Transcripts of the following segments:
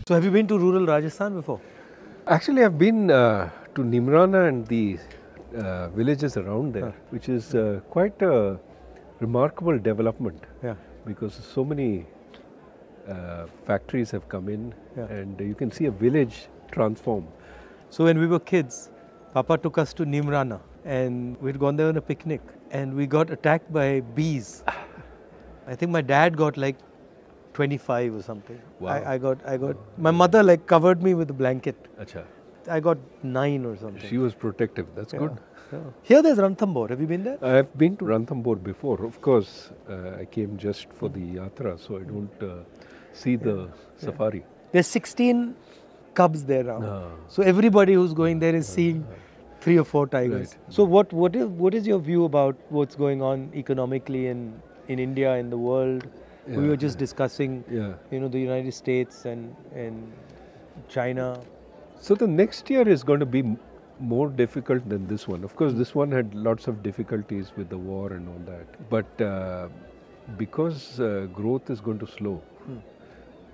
So have you been to rural Rajasthan before? Actually, I've been to Nimrana and the villages around there, which is quite a remarkable development. Yeah. Because so many factories have come in, Yeah. and you can see a village transform. So when we were kids, Papa took us to Nimrana and we'd gone there on a picnic and we got attacked by bees. I think my dad got like 25 or something. Wow. I got, my mother like covered me with a blanket. Acha. I got 9 or something. She was protective, that's good. Yeah. Here there's Ranthambore, have you been there? I've been to Ranthambore before. Of course, I came just for the yatra, so I don't see the safari. There's 16 cubs there now. So everybody who's going there is seeing 3 or 4 tigers. Right. So what is your view about what's going on economically in India, in the world? We were just discussing, the United States and China. So the next year is going to be more difficult than this one. Of course, this one had lots of difficulties with the war and all that. But because growth is going to slow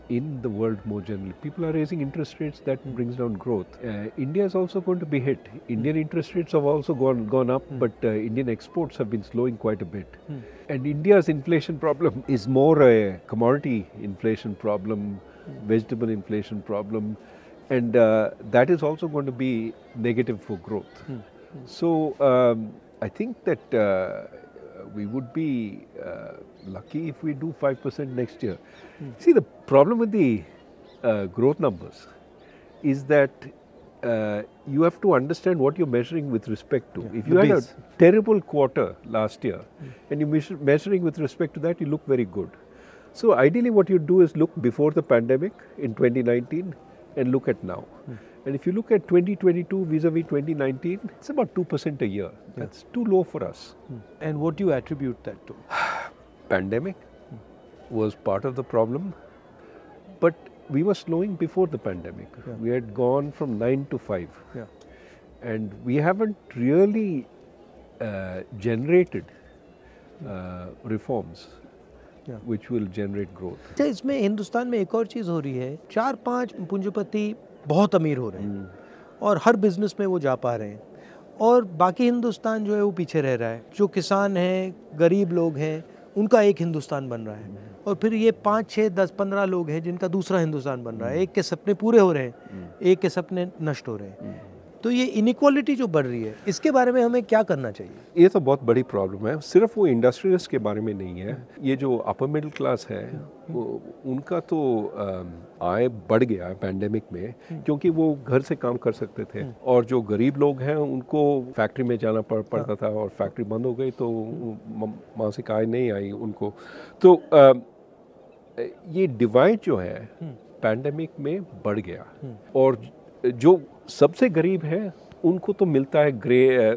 in the world more generally, people are raising interest rates, that brings down growth. India is also going to be hit. Indian interest rates have also gone up, but Indian exports have been slowing quite a bit. And India's inflation problem is more a commodity inflation problem, vegetable inflation problem. And that is also going to be negative for growth. So I think that we would be lucky if we do 5% next year. See, the problem with the growth numbers is that you have to understand what you're measuring with respect to. If you had a terrible quarter last year and you're measuring with respect to that, you look very good. So ideally what you do is look before the pandemic in 2019 and look at now. And if you look at 2022 vis-a-vis 2019, it's about 2% a year. That's too low for us. And what do you attribute that to? Pandemic was part of the problem, but we were slowing before the pandemic. We had gone from 9 to 5. And we haven't really generated reforms which will generate growth. इसमें हिंदुस्तान में एक और चीज़ हो रही है, 4-5 पूंजीपति बहुत अमीर हो रहे हैं और हर बिजनेस में वो जा पा रहे हैं और बाकी हिंदुस्तान जो है वो पीछे रह रहा है. जो किसान हैं, गरीब लोग हैं, उनका एक हिंदुस्तान बन रहा है और फिर ये 5, 6, 10, 15 लोग हैं जिनका दूसरा हिंदुस्तान बन रहा है. एक के सपने पूरे हो रहे हैं, एक के सपने नष्ट हो रहे हैं. तो ये इनइक्वालिटी जो बढ़ रही है, इसके बारे में हमें क्या करना चाहिए? ये तो बहुत बड़ी प्रॉब्लम है. सिर्फ वो इंडस्ट्रियलिस्ट के बारे में नहीं है. ये जो अपर मिडिल क्लास है, उनका तो आय बढ़ गया है पैंडेमिक में, क्योंकि वो घर से काम कर सकते थे. और जो गरीब लोग हैं उनको फैक्ट्री में जाना पड़ता था और फैक्ट्री बंद हो गई तो मासिक आय नहीं आई उनको. तो ये डिवाइड जो है पैंडेमिक में बढ़ गया. और जो सबसे गरीब है उनको तो मिलता है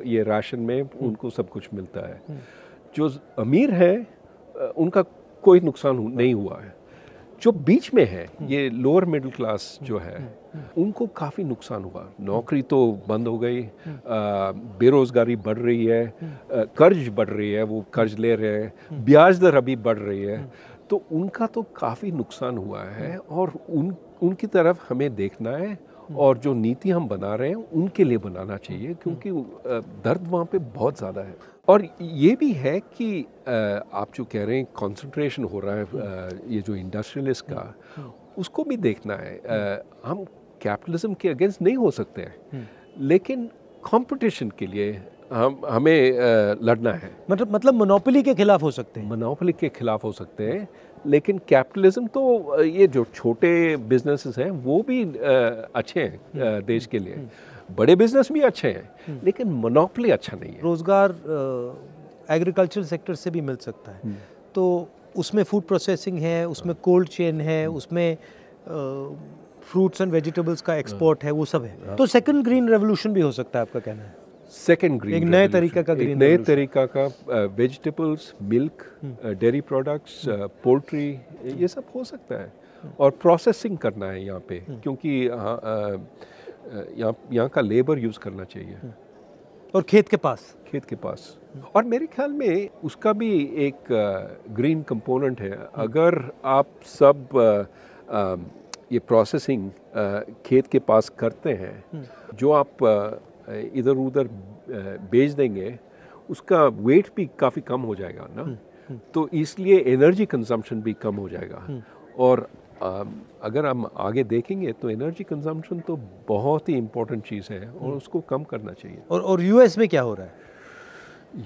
ये राशन में, उनको सब कुछ मिलता है. जो अमीर है उनका कोई नुकसान नहीं हुआ है. जो बीच में है, ये लोअर मिडिल क्लास जो है, उनको काफ़ी नुकसान हुआ. नौकरी तो बंद हो गई, बेरोज़गारी बढ़ रही है, कर्ज बढ़ रही है, वो कर्ज ले रहे हैं, ब्याज दर अभी बढ़ रही है. तो उनका तो काफ़ी नुकसान हुआ है और उनकी तरफ हमें देखना है. और जो नीति हम बना रहे हैं उनके लिए बनाना चाहिए, क्योंकि दर्द वहाँ पे बहुत ज़्यादा है. और ये भी है कि आप जो कह रहे हैं कंसंट्रेशन हो रहा है, ये जो इंडस्ट्रियलिस्ट का, उसको भी देखना है. हम कैपिटलिज्म के अगेंस्ट नहीं हो सकते हैं, लेकिन कंपटीशन के लिए हमें लड़ना है. मतलब मोनोपोली के खिलाफ हो सकते हैं. मोनोपोली के खिलाफ हो सकते हैं, लेकिन कैपिटलिज्म तो ये जो छोटे बिजनेसेस हैं वो भी अच्छे हैं देश के लिए. बड़े बिजनेस भी अच्छे हैं, लेकिन मोनोपोली अच्छा नहीं है. रोजगार एग्रीकल्चर सेक्टर से भी मिल सकता है. तो उसमें फूड प्रोसेसिंग है, उसमें कोल्ड चेन है, उसमें फ्रूट्स एंड वेजिटेबल्स का एक्सपोर्ट है, वो सब है. तो सेकंड ग्रीन रेवोल्यूशन भी हो सकता है, आपका कहना है? सेकेंड ग्रीन, एक नए तरीका का ग्रीन, नए तरीका का vegetables, milk, dairy products, poultry, ये सब हो सकता है. और प्रोसेसिंग करना है यहाँ पे, क्योंकि यहाँ का लेबर यूज़ करना चाहिए. और खेत के पास. और मेरे ख्याल में उसका भी एक ग्रीन कंपोनेंट है. अगर आप सब ये प्रोसेसिंग खेत के पास करते हैं, जो आप इधर उधर बेच देंगे उसका वेट भी काफ़ी कम हो जाएगा ना, तो इसलिए एनर्जी कंजम्पशन भी कम हो जाएगा। और अगर हम आगे देखेंगे तो एनर्जी कंजम्पशन तो बहुत ही इम्पोर्टेंट चीज़ है और उसको कम करना चाहिए। और यूएस में क्या हो रहा है?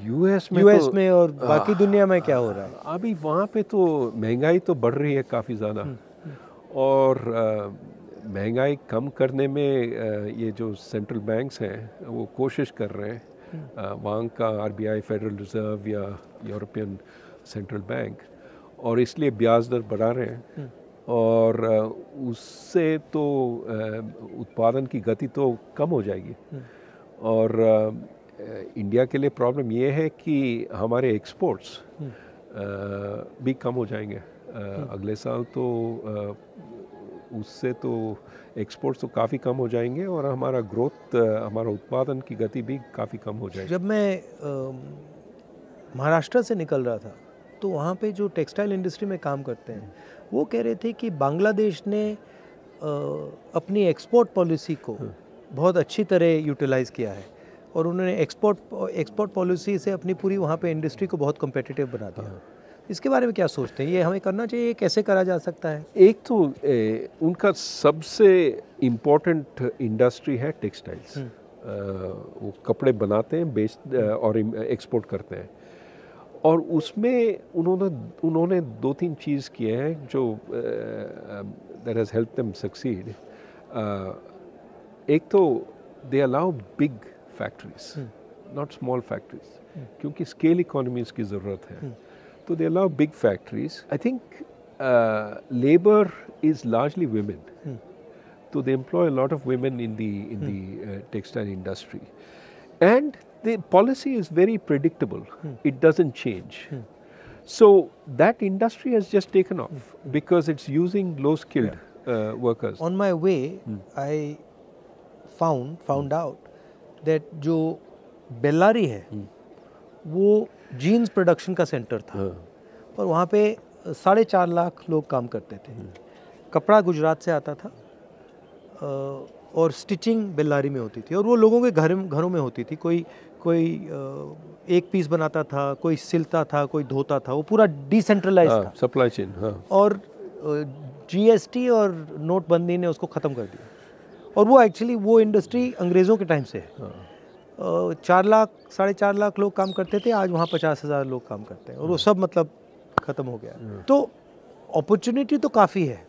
यूएस में और बाकी दुनिया में क्या हो रहा है? अभी वहाँ पे तो महंगाई तो बढ़ रही है काफ़ी ज़्यादा, और महंगाई कम करने में ये जो सेंट्रल बैंक्स हैं वो कोशिश कर रहे हैं, वहाँ का आरबीआई, फेडरल रिजर्व या यूरोपियन सेंट्रल बैंक, और इसलिए ब्याज दर बढ़ा रहे हैं, और उससे तो उत्पादन की गति तो कम हो जाएगी। और इंडिया के लिए प्रॉब्लम ये है कि हमारे एक्सपोर्ट्स भी कम हो जाएंगे अगले साल, तो उससे तो एक्सपोर्ट्स तो काफ़ी कम हो जाएंगे और हमारा ग्रोथ, हमारा उत्पादन की गति भी काफ़ी कम हो जाएगी। जब मैं महाराष्ट्र से निकल रहा था तो वहाँ पे जो टेक्सटाइल इंडस्ट्री में काम करते हैं वो कह रहे थे कि बांग्लादेश ने अपनी एक्सपोर्ट पॉलिसी को बहुत अच्छी तरह यूटिलाइज़ किया है और उन्होंने एक्सपोर्ट पॉलिसी से अपनी पूरी वहाँ पे इंडस्ट्री को बहुत कम्पिटिटिव बना दिया। इसके बारे में क्या सोचते हैं? ये हमें करना चाहिए, कैसे करा जा सकता है? एक तो उनका सबसे इम्पोर्टेंट इंडस्ट्री है टेक्सटाइल्स, वो कपड़े बनाते हैं, और एक्सपोर्ट करते हैं, और उसमें उन्होंने 2-3 चीज़ किए हैं जो that has help them succeed. एक तो they allow big factories, not small factories, क्योंकि स्केल इकोनॉमीज की ज़रूरत है, तो they allow big factories. I think labor is largely women, so they employ a lot of women in the textile industry, and the policy is very predictable. It doesn't change. So that industry has just taken off because it's using low-skilled workers. On my way, I found out that जो बेल्लारी है वो jeans production का centre था, और वहाँ पे 4.5 लाख लोग काम करते थे। कपड़ा गुजरात से आता था और स्टिचिंग बेल्लारी में होती थी, और वो लोगों के घरों में होती थी। कोई एक पीस बनाता था, कोई सिलता था, कोई धोता था, वो पूरा डिसेंट्रलाइज था, सप्लाई चेन। और जीएसटी और नोटबंदी ने उसको ख़त्म कर दिया, और वो एक्चुअली वो इंडस्ट्री अंग्रेज़ों के टाइम से है। 4 लाख 4.5 लाख लोग काम करते थे, आज वहाँ 50,000 लोग काम करते हैं, और वो सब मतलब ख़त्म हो गया। तो अपॉर्चुनिटी तो काफ़ी है,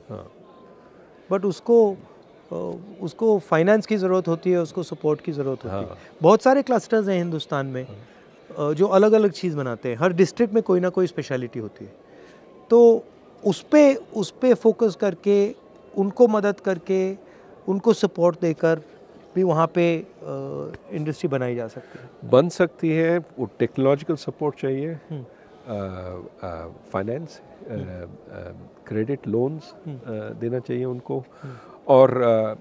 बट उसको फाइनेंस की ज़रूरत होती है, उसको सपोर्ट की ज़रूरत होती है। बहुत सारे क्लस्टर्स हैं हिंदुस्तान में जो अलग अलग चीज़ बनाते हैं, हर डिस्ट्रिक्ट में कोई ना कोई स्पेशलिटी होती है, तो उस पे फोकस करके, उनको मदद करके, उनको सपोर्ट देकर भी वहाँ पे इंडस्ट्री बनाई जा सकती है, बन सकती है। वो टेक्नोलॉजिकल सपोर्ट चाहिए, फाइनेंस, क्रेडिट लोन्स देना चाहिए उनको, और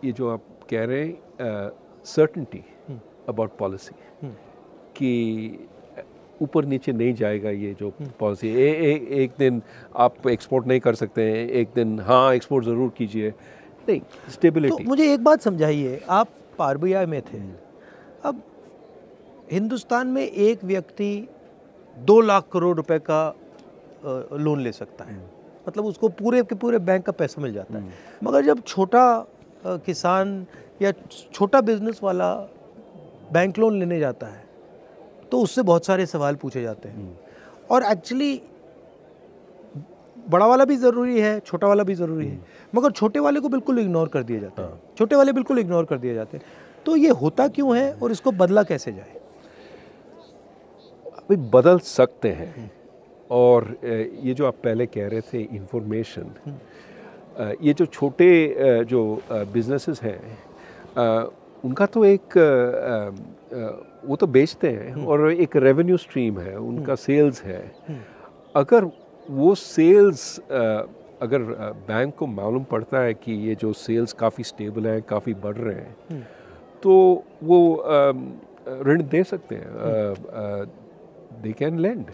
ये जो आप कह रहे हैं सर्टेनिटी अबाउट पॉलिसी, कि ऊपर नीचे नहीं जाएगा ये जो पॉलिसी, एक दिन आप एक्सपोर्ट नहीं कर सकते हैं, एक दिन हाँ एक्सपोर्ट ज़रूर कीजिए, नहीं, स्टेबिलिटी। तो मुझे एक बात समझाइए, आप आरबीआई में थे, अब हिंदुस्तान में एक व्यक्ति 2 लाख करोड़ रुपए का लोन ले सकता है, मतलब उसको पूरे के पूरे बैंक का पैसा मिल जाता है, मगर जब छोटा किसान या छोटा बिजनेस वाला बैंक लोन लेने जाता है तो उससे बहुत सारे सवाल पूछे जाते हैं, और एक्चुअली बड़ा वाला भी ज़रूरी है, छोटा वाला भी ज़रूरी है, मगर छोटे वाले को बिल्कुल इग्नोर कर दिया जाता है, छोटे वाले बिल्कुल इग्नोर कर दिए जाते हैं। तो ये होता क्यों है और इसको बदला कैसे जाए? अभी बदल सकते हैं, और ये जो आप पहले कह रहे थे इंफॉर्मेशन, ये जो छोटे जो बिजनेसेस हैं उनका तो एक वो तो बेचते हैं और एक रेवेन्यू स्ट्रीम है, उनका सेल्स है। अगर वो सेल्स अगर बैंक को मालूम पड़ता है कि ये जो सेल्स काफ़ी स्टेबल हैं, काफ़ी बढ़ रहे हैं, तो वो ऋण दे सकते हैं, they can lend,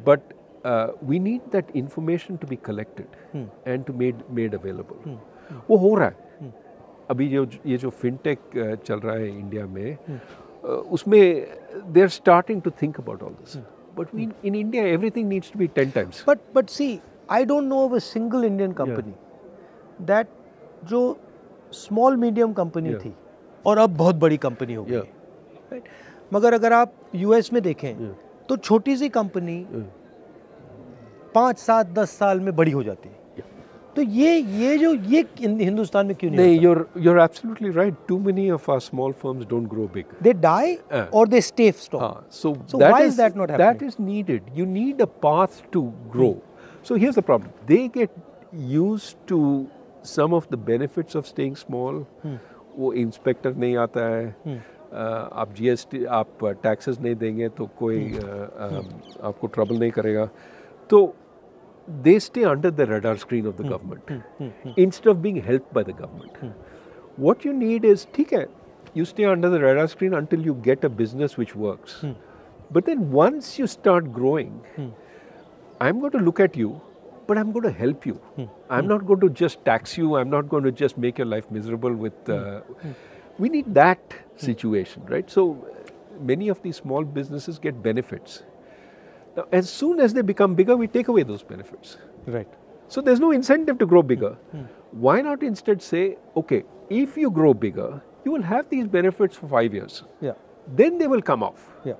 but we need that information to be collected and to made available. वो हो रहा है. अभी ये जो फिनटेक चल रहा है इंडिया में, उसमें they are starting to think about all this. But in India, everything needs to be 10 times. But see, I don't know of a single Indian company that जो small medium company थी और अब बहुत बड़ी company हो गई. Right? मगर अगर आप US में देखें तो छोटी सी कंपनी 5, 7, 10 साल में बड़ी हो जाती है. तो ये हिंदुस्तान में क्यों नहीं होता? You're absolutely right. Too many of our small firms don't grow big. They die or they stay strong. So why is that not happening? That is needed. You need a path to grow. So here's the problem. They get used to some of the benefits of staying small. वो inspector नहीं आता है, आप GST, आप taxes नहीं देंगे तो कोई आपको ट्रबल नहीं करेगा. तो they stay under the radar screen of the government instead of being helped by the government. What you need is, ठीक है, you stay under the radar screen until you get a business which works. But then once you start growing, I'm going to look at you, but I'm going to help you. I'm not going to just tax you. I'm not going to just make your life miserable with... We need that situation, right? So many of these small businesses get benefits. Now, as soon as they become bigger, we take away those benefits. Right. So there's no incentive to grow bigger. Why not instead say, okay, if you grow bigger, you will have these benefits for 5 years. Yeah. Then they will come off. Yeah.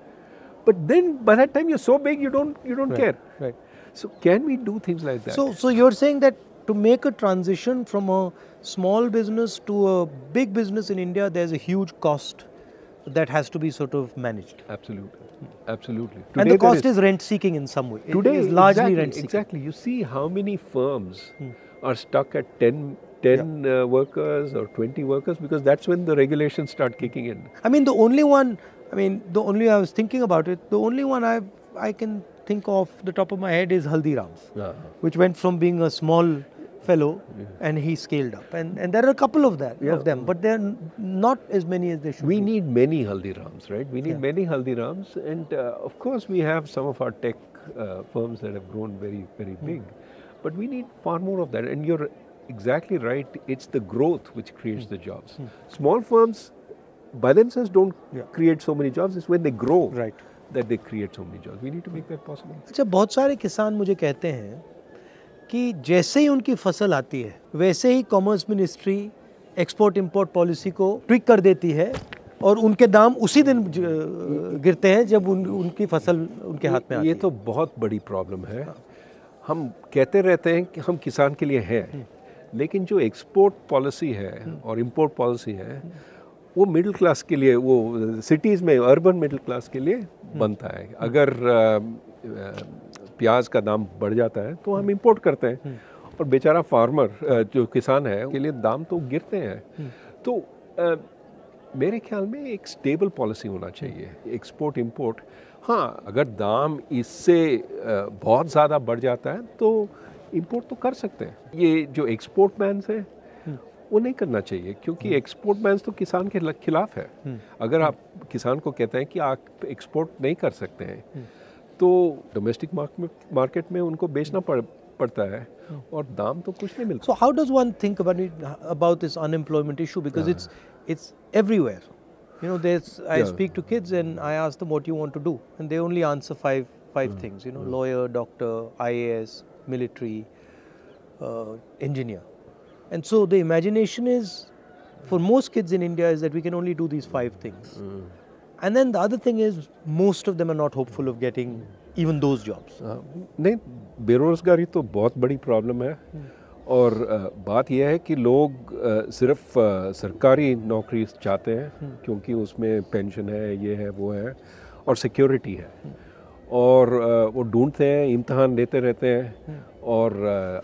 But then by that time you're so big, you don't care. Right. So can we do things like that? So you're saying that to make a transition from a small business to a big business in India, there's a huge cost that has to be sort of managed. Absolutely. Absolutely. Today and the cost is rent seeking in some way. Today it is largely rent seeking. Exactly. You see how many firms are stuck at 10 workers or 20 workers, because that's when the regulations start kicking in. I was thinking about it, the only one I can think of the top of my head is Haldiram's, which went from being a small fellow and he scaled up. And there are a couple of them, but there are not as many as there should be. We need many Haldirams, right? We need many Haldirams, and of course we have some of our tech firms that have grown very, very big. But we need far more of that. And you're exactly right, it's the growth which creates the jobs. Small firms by themselves don't create so many jobs, it's when they grow that they create so many jobs. We need to make that possible. अच्छा, बहुत सारे किसान मुझे कहते हैं कि जैसे ही उनकी फसल आती है वैसे ही commerce ministry export import policy को ट्विक कर देती है और उनके दाम उसी दिन गिरते हैं जब उनकी फसल उनके हाथ में आती है. ये तो बहुत बड़ी प्रॉब्लम है. हम कहते रहते हैं कि हम किसान के लिए हैं, लेकिन जो एक्सपोर्ट पॉलिसी है और इंपोर्ट पॉलिसी है वो मिडिल क्लास के लिए, वो सिटीज़ में अर्बन मिडिल क्लास के लिए बनता है. अगर प्याज का दाम बढ़ जाता है तो हम इंपोर्ट करते हैं और बेचारा फार्मर जो किसान है के लिए दाम तो गिरते हैं. तो मेरे ख्याल में एक स्टेबल पॉलिसी होना चाहिए एक्सपोर्ट इंपोर्ट. हाँ, अगर दाम इससे बहुत ज़्यादा बढ़ जाता है तो इंपोर्ट तो कर सकते हैं. ये जो एक्सपोर्ट बैन्स है वो नहीं करना चाहिए, क्योंकि एक्सपोर्ट बैन्स तो किसान के खिलाफ है. अगर आप किसान को कहते हैं कि आप एक्सपोर्ट नहीं कर सकते हैं तो डोमेस्टिक मार्केट में उनको बेचना पड़ता है और दाम तो कुछ नहीं मिलता. So how does one think about this unemployment issue, because it's everywhere. You know, I speak to kids and I ask them what you want to do, and they only answer five things. You know, lawyer, doctor, IAS, military, engineer. And so the imagination is, for most kids in India, is that we can only do these 5 things. And then the other thing is, most of them are not hopeful of getting even those jobs. नहीं, बेरोजगारी तो बहुत बड़ी problem है. और बात यह है कि लोग सिर्फ सरकारी नौकरी चाहते हैं क्योंकि उसमें पेंशन है, ये है, वो है और सिक्योरिटी है. और वो ढूंढते हैं, इम्तहान देते रहते हैं. और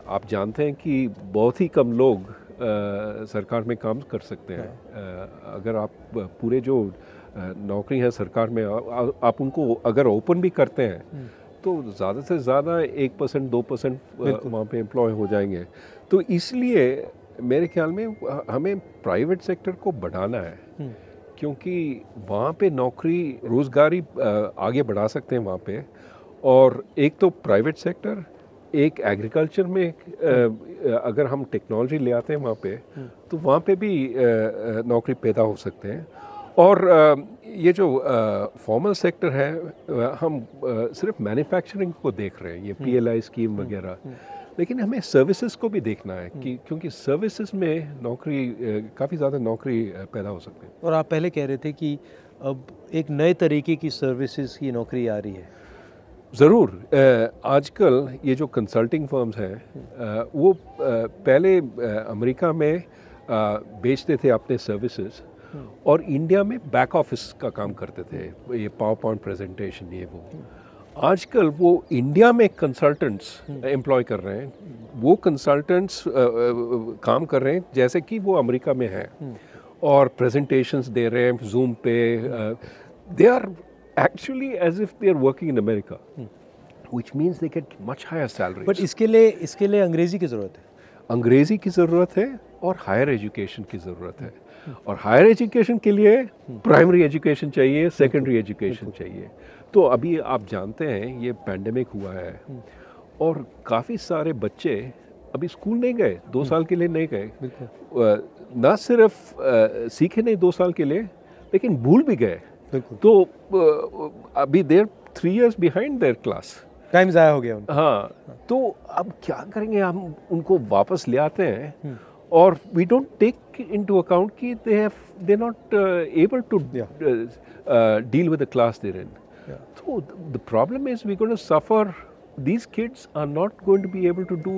आप जानते हैं कि बहुत ही कम लोग सरकार में काम कर सकते हैं. अगर आप पूरे जो नौकरी है सरकार में आप उनको अगर ओपन भी करते हैं तो ज़्यादा से ज़्यादा 1% 2% वहाँ पे एम्प्लॉय हो जाएंगे. तो इसलिए मेरे ख्याल में हमें प्राइवेट सेक्टर को बढ़ाना है, क्योंकि वहाँ पे नौकरी रोज़गारी आगे बढ़ा सकते हैं वहाँ पे. और एक तो प्राइवेट सेक्टर, एक एग्रीकल्चर में अगर हम टेक्नोलॉजी ले आते हैं वहाँ पे तो वहाँ पे भी नौकरी पैदा हो सकते हैं। और ये जो फॉर्मल सेक्टर है हम सिर्फ मैन्युफैक्चरिंग को देख रहे हैं, ये PLI स्कीम वगैरह, लेकिन हमें सर्विसेज को भी देखना है कि क्योंकि सर्विसेज में नौकरी काफ़ी ज़्यादा नौकरी पैदा हो सकती है। और आप पहले कह रहे थे कि अब एक नए तरीके की सर्विसेज की नौकरी आ रही है। ज़रूर, आजकल ये जो कंसल्टिंग फर्म्स हैं वो पहले अमेरिका में बेचते थे अपने सर्विसेज और इंडिया में बैक ऑफिस का काम करते थे, ये पावर पॉइंट प्रेजेंटेशन ये वो। आजकल वो इंडिया में कंसल्टेंट्स एम्प्लॉय कर रहे हैं, वो कंसल्टेंट्स काम कर रहे हैं जैसे कि वो अमेरिका में हैं और प्रेजेंटेशंस दे रहे हैं जूम पे। They are actually as if they are working in America, which means they get much higher salaries. But इसके लिए अंग्रेजी की ज़रूरत है। अंग्रेजी की ज़रूरत है और हायर एजुकेशन की ज़रूरत है। और हायर एजुकेशन के लिए प्राइमरी एजुकेशन चाहिए, सेकेंडरी एजुकेशन चाहिए। तो अभी आप जानते हैं ये पैंडेमिक हुआ है और काफ़ी सारे बच्चे अभी स्कूल नहीं गए, 2 साल के लिए नहीं गए। ना सिर्फ सीखे नहीं 2 साल के लिए, लेकिन भूल भी गए। तो अभी देर 3 years behind there class, time ज़ाया हो गया उनका। हाँ, तो अब क्या करेंगे, हम उनको वापस ले आते हैं और we don't take into account कि they not able to deal with the class there in. So the problem is we're going to suffer. These kids are not going to be able to do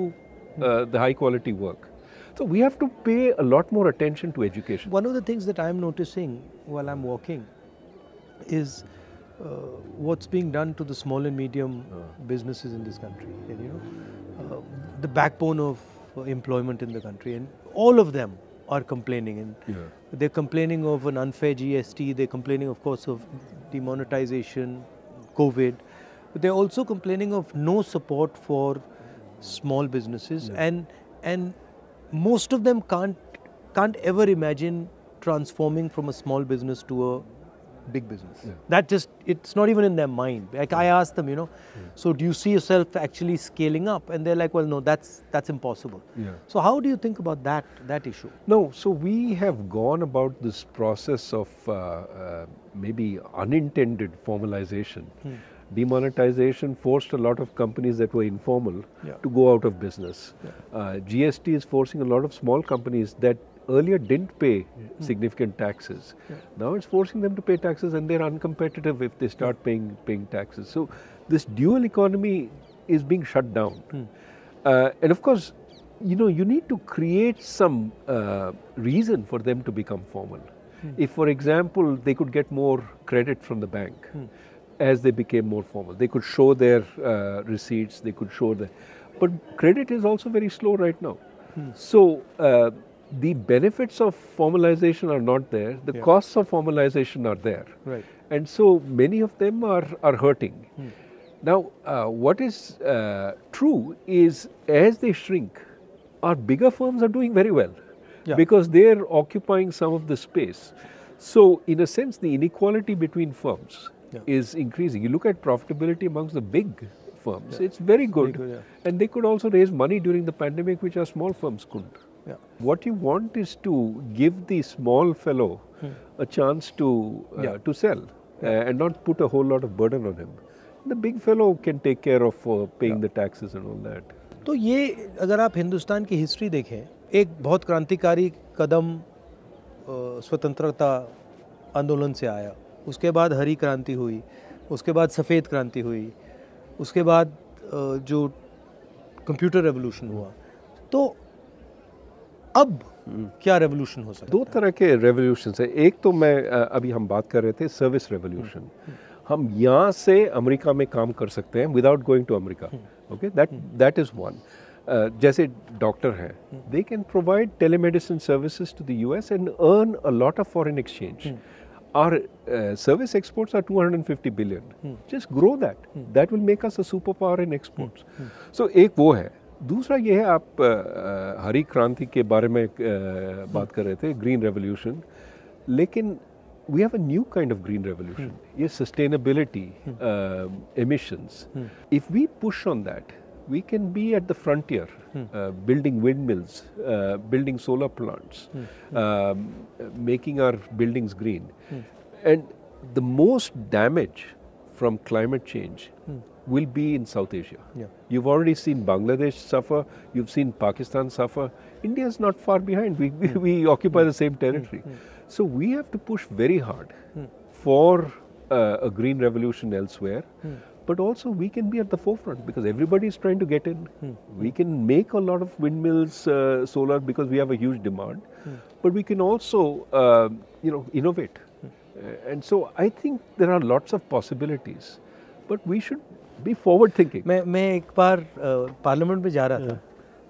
the high quality work. So we have to pay a lot more attention to education. One of the things that I'm noticing while I'm walking is what's being done to the small and medium businesses in this country. And the backbone of employment in the country, and all of them are complaining, and they're complaining of an unfair GST, they're complaining of course of demonetization, COVID, but they're also complaining of no support for small businesses, and most of them can't ever imagine transforming from a small business to a big business. That just, it's not even in their mind. Like I asked them, so do you see yourself actually scaling up? And they're like, well, no, that's impossible. So how do you think about that issue? No, so we have gone about this process of maybe unintended formalization. Demonetization forced a lot of companies that were informal to go out of business. GST is forcing a lot of small companies that earlier didn't pay significant taxes. Now it's forcing them to pay taxes, and they're uncompetitive if they start paying taxes. So this dual economy is being shut down. And of course, you need to create some reason for them to become formal. If, for example, they could get more credit from the bank as they became more formal, they could show their receipts, they could show but credit is also very slow right now. So the benefits of formalization are not there, the costs of formalization are there. Right. And so many of them are hurting. Now, what is true is as they shrink, our bigger firms are doing very well because they are occupying some of the space. So in a sense, the inequality between firms is increasing. You look at profitability amongst the big firms, it's very good. And they could also raise money during the pandemic, which our small firms couldn't. What you want is to give the small fellow a chance to sell and not put a whole lot of burden on him. The big fellow can take care of paying the taxes and all that. तो ये अगर आप हिंदुस्तान की history देखें, एक बहुत क्रांतिकारी कदम स्वतंत्रता आंदोलन से आया, उसके बाद हरी क्रांति हुई, उसके बाद सफ़ेद क्रांति हुई, उसके बाद जो कंप्यूटर रेवोल्यूशन हुआ, तो अब क्या रेवोल्यूशन हो सकता है? 2 तरह के रेवोल्यूशन है। एक तो मैं अभी हम बात कर रहे थे सर्विस रेवोल्यूशन। हम यहाँ से अमेरिका में काम कर सकते हैं without going to America. Okay, that is one. जैसे डॉक्टर हैं, they can provide telemedicine services to the US and earn a lot of foreign exchange. Our service exports are 250 billion. Just grow that. That will make us a superpower in exports. So एक वो है। दूसरा ये है, आप हरी क्रांति के बारे में बात कर रहे थे, ग्रीन रेवोल्यूशन, लेकिन we have a new kind of green revolution. Yes, sustainability, emissions. If we push on that, we can be at the frontier, building windmills, building solar plants, making our buildings green. And the most damage from climate change will be in South Asia. You've already seen Bangladesh suffer, you've seen Pakistan suffer. India is not far behind. We occupy the same territory. So we have to push very hard for a green revolution elsewhere. But also we can be at the forefront because everybody is trying to get in. We can make a lot of windmills, solar, because we have a huge demand. But we can also, innovate. And so I think there are lots of possibilities. But we should be forward thinking. मैं एक बार parliament में जा रहा था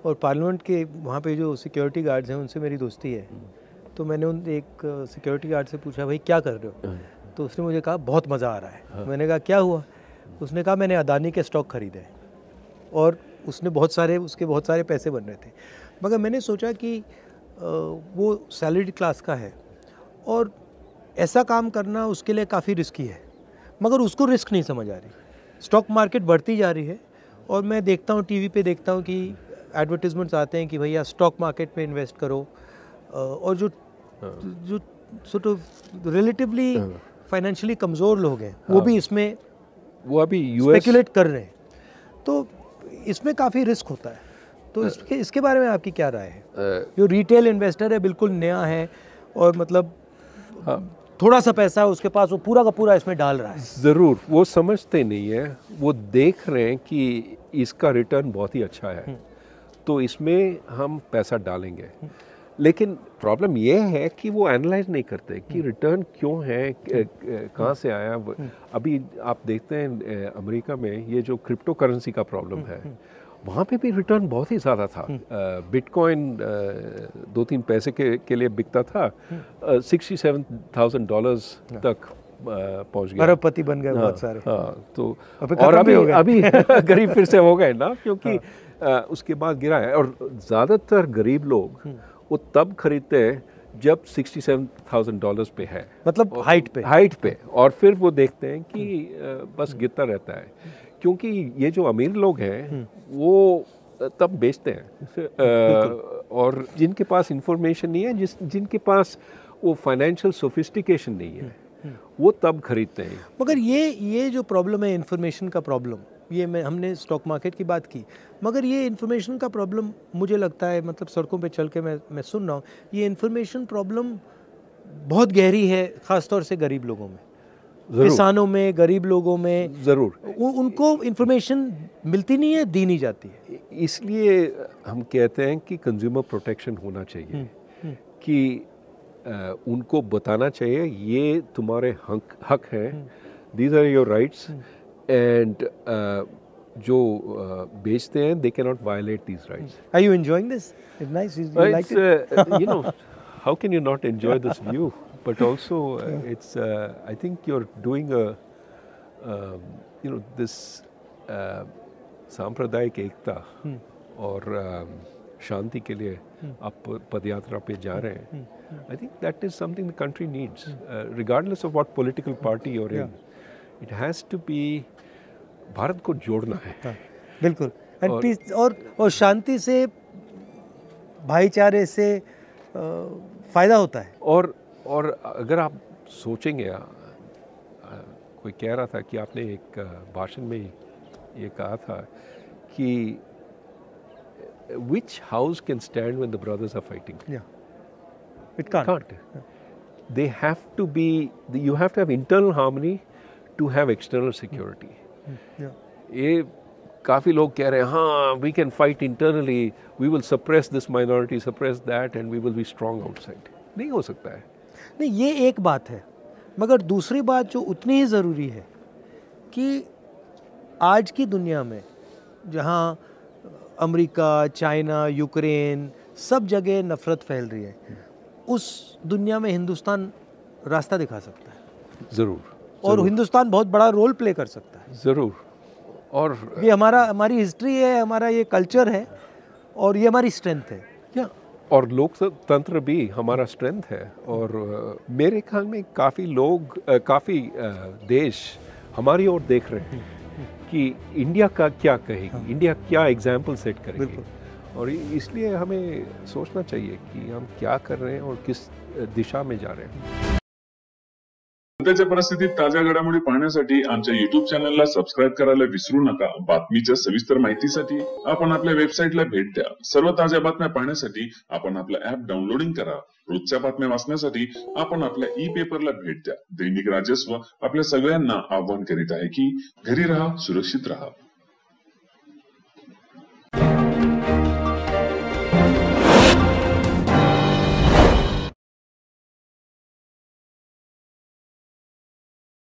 और parliament के वहाँ पे जो सिक्योरिटी गार्ड्स हैं उनसे मेरी दोस्ती है। तो मैंने उन एक सिक्योरिटी गार्ड से पूछा, भाई क्या कर रहे हो? तो उसने मुझे कहा बहुत मज़ा आ रहा है। मैंने कहा क्या हुआ? उसने कहा मैंने अदानी के स्टॉक खरीदे और उसके बहुत सारे पैसे बन रहे थे। मगर मैंने सोचा कि वो सैलरीड क्लास का है और ऐसा काम करना उसके लिए काफ़ी रिस्की है, मगर उसको रिस्क नहीं समझ आ रही। स्टॉक मार्केट बढ़ती जा रही है और मैं देखता हूँ टीवी पे देखता हूँ कि एडवर्टीजमेंट्स आते हैं कि भैया स्टॉक मार्केट में इन्वेस्ट करो, और जो सॉर्ट ऑफ रिलेटिवली फाइनेंशियली कमज़ोर लोग हैं वो भी इसमें वो अभी स्पेकुलेट कर रहे हैं, तो इसमें काफ़ी रिस्क होता है। तो इसके बारे में आपकी क्या राय है? जो रिटेल इन्वेस्टर है बिल्कुल नया है और मतलब थोड़ा सा पैसा है उसके पास, वो पूरा का पूरा इसमें डाल रहा है। ज़रूर, वो समझते नहीं है, वो देख रहे हैं कि इसका रिटर्न बहुत ही अच्छा है तो इसमें हम पैसा डालेंगे। लेकिन प्रॉब्लम ये है कि वो एनालाइज नहीं करते कि रिटर्न क्यों है, कहाँ से आया। अभी आप देखते हैं अमेरिका में ये जो क्रिप्टो करेंसी का प्रॉब्लम है, वहाँ पे भी रिटर्न बहुत ही ज़्यादा था। बिटकॉइन 2-3 पैसे के लिए बिकता था, $67,000 तक पहुँच गया, अरबपति बन गए बहुत सारे। हाँ, तो और अभी गरीब फिर से हो गए ना, क्योंकि उसके बाद गिरा है। और ज़्यादातर गरीब लोग वो तब खरीदते हैं जब $67,000 पे है, मतलब हाइट पे, और फिर वो देखते हैं कि बस गिरता रहता है, क्योंकि ये जो अमीर लोग हैं वो तब बेचते हैं। और जिनके पास इंफॉर्मेशन नहीं है, जिनके पास वो फाइनेंशियल सोफिस्टिकेशन नहीं है, वो तब खरीदते हैं। मगर ये जो प्रॉब्लम है इन्फॉर्मेशन का प्रॉब्लम, ये हमने स्टॉक मार्केट की बात की, मगर ये इन्फॉर्मेशन का प्रॉब्लम मुझे लगता है, मतलब सड़कों पे चल के मैं सुन रहा हूँ, ये इन्फॉर्मेशन प्रॉब्लम बहुत गहरी है, ख़ास तौर से गरीब लोगों में, किसानों में, गरीब लोगों में। ज़रूर उनको इन्फॉर्मेशन मिलती नहीं है, दी नहीं जाती है। इसलिए हम कहते हैं कि कंज्यूमर प्रोटेक्शन होना चाहिए, कि उनको बताना चाहिए ये तुम्हारे हक हैं, these are your rights, and जो बेचते हैं they cannot violate these rights. Are you enjoying this? It's nice. You like it? How can you not enjoy this view? But also, it's I think you're doing this सांप्रदायिक एकता और शांति के लिए आप पदयात्रा पे जा रहे हैं। I think that is something the country needs, regardless of what political party you're in. It has to be, Bharat को जोड़ना है। बिल्कुल। और शांति से, भाईचारे से फ़ायदा होता है। और अगर आप सोचेंगे, कोई कह रहा था कि आपने एक भाषण में ये कहा था कि which house can stand when the brothers are fighting? Yeah, it can't. They have to be, you have to have internal harmony to have external security. ये काफ़ी लोग कह रहे हैं हाँ we can fight internally, we will suppress this minority, suppress that, and we will be strong outside. नहीं हो सकता है। नहीं, ये एक बात है, मगर दूसरी बात जो उतनी ही ज़रूरी है कि आज की दुनिया में जहाँ अमेरिका, चाइना, यूक्रेन, सब जगह नफ़रत फैल रही है, उस दुनिया में हिंदुस्तान रास्ता दिखा सकता है। ज़रूर। और हिंदुस्तान बहुत बड़ा रोल प्ले कर सकता है। ज़रूर। और ये हमारी हिस्ट्री है, हमारा ये कल्चर है और ये हमारी स्ट्रेंथ है। या और लोकतंत्र भी हमारा स्ट्रेंथ है। और मेरे ख्याल में काफ़ी लोग, काफ़ी देश हमारी ओर देख रहे हैं कि इंडिया का क्या कहेगी, इंडिया क्या एग्जाम्पल सेट करेगी। और इसलिए हमें सोचना चाहिए कि हम क्या कर रहे हैं और किस दिशा में जा रहे हैं। सध्याच्या परिस्थितीत ताज्या घडामोडी पाहण्यासाठी आमच्या युट्यूब चॅनलला सबस्क्राईब करायला विसरू नका। बातमीच्या सविस्तर माहितीसाठी आपण आपल्या वेबसाईटला भेट द्या। सर्व ताज्या बातम्या पाहण्यासाठी आपण आपलं ऍप डाउनलोडिंग करा। रोजच्या बातम्या वाचण्यासाठी आपण आपल्या ई पेपरला भेट द्या। दैनिक राजस्व आपल्या सगळ्यांना आवाहन करीत आहे की घरी राहा, सुरक्षित राहा।